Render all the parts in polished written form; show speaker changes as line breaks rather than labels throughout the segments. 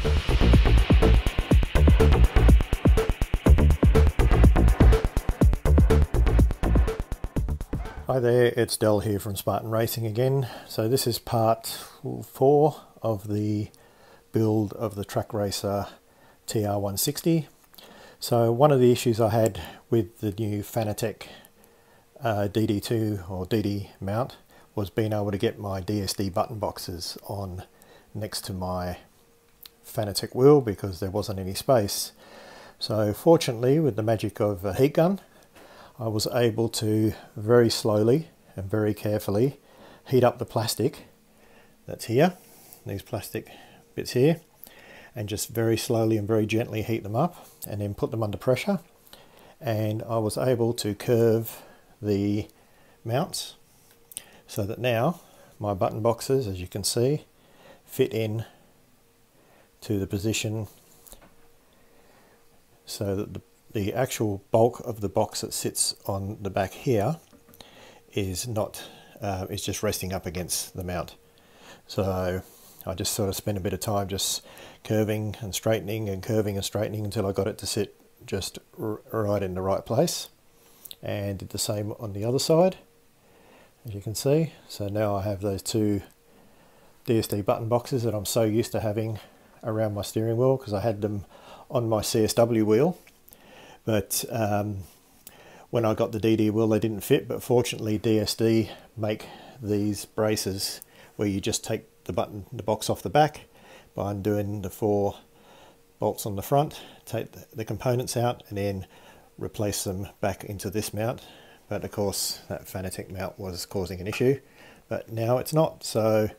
Hi there, it's Del here from Spartan Racing again. So this is part 4 of the build of the Trakracer TR160. So one of the issues I had with the new Fanatec DD2 or DD mount was being able to get my DSD button boxes on next to my Fanatec wheel because there wasn't any space. So fortunately, with the magic of a heat gun, I was able to very slowly and very carefully heat up the plastic that's here, these plastic bits here, and just very slowly and very gently heat them up and then put them under pressure. And I was able to curve the mounts so that now my button boxes, as you can see, fit in to the position so that the actual bulk of the box that sits on the back here is not is just resting up against the mount. So I just sort of spent a bit of time just curving and straightening and curving and straightening until I got it to sit just right in the right place, and did the same on the other side, as you can see. So now I have those two DSD button boxes that I'm so used to having around my steering wheel because I had them on my CSW wheel. But when I got the DD wheel, they didn't fit. But fortunately, DSD make these braces where you just take the box off the back by undoing the 4 bolts on the front, take the components out, and then replace them back into this mount. But of course, that Fanatec mount was causing an issue, but now it's not. So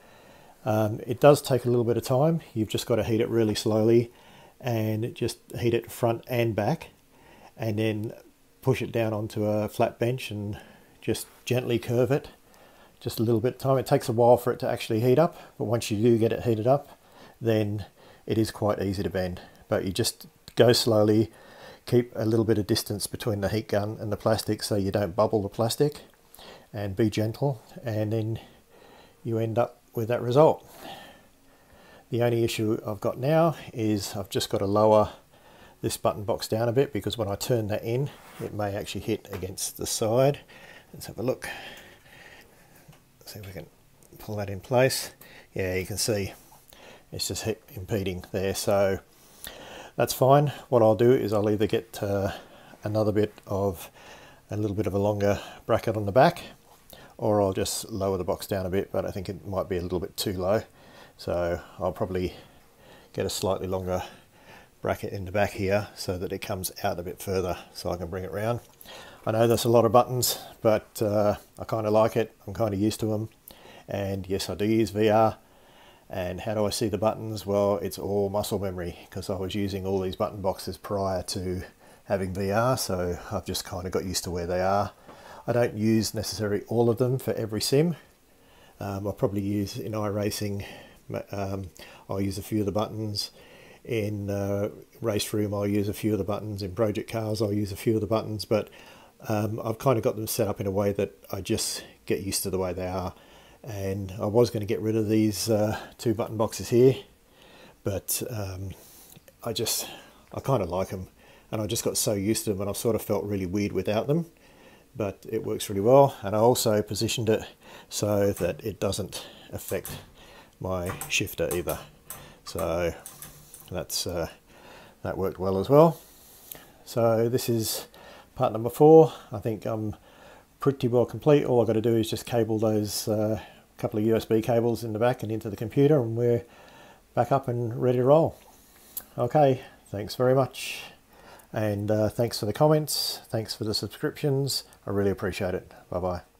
it does take a little bit of time. You've just got to heat it really slowly and just heat it front and back, and then push it down onto a flat bench and just gently curve it. Just a little bit of time. It takes a while for it to actually heat up, but once you do get it heated up, then it is quite easy to bend. But you just go slowly, keep a little bit of distance between the heat gun and the plastic so you don't bubble the plastic, and be gentle, and then you end up with that result. The only issue I've got now is I've just got to lower this button box down a bit, because when I turn that in, it may actually hit against the side. Let's have a look. See if we can pull that in place. Yeah, you can see it's just impeding there, so that's fine. What I'll do is I'll either get a little bit of a longer bracket on the back, or I'll just lower the box down a bit, but I think it might be a little bit too low. So I'll probably get a slightly longer bracket in the back here so that it comes out a bit further so I can bring it round. I know there's a lot of buttons, but I kind of like it. I'm kind of used to them. And yes, I do use VR. And how do I see the buttons? Well, it's all muscle memory, because I was using all these button boxes prior to having VR, so I've just kind of got used to where they are. I don't use necessarily all of them for every sim. I'll probably use in iRacing, I'll use a few of the buttons. In Race Room, I'll use a few of the buttons. In Project Cars, I'll use a few of the buttons, but I've kind of got them set up in a way that I just get used to the way they are. And I was going to get rid of these 2 button boxes here, but I kind of like them, and I just got so used to them, and I sort of felt really weird without them. But it works really well, and I also positioned it so that it doesn't affect my shifter either. So that's that worked well as well. So this is part number 4. I think I'm pretty well complete. All I've got to do is just cable those couple of USB cables in the back and into the computer, and we're back up and ready to roll. Okay, thanks very much, and thanks for the comments, thanks for the subscriptions. I really appreciate it. Bye bye.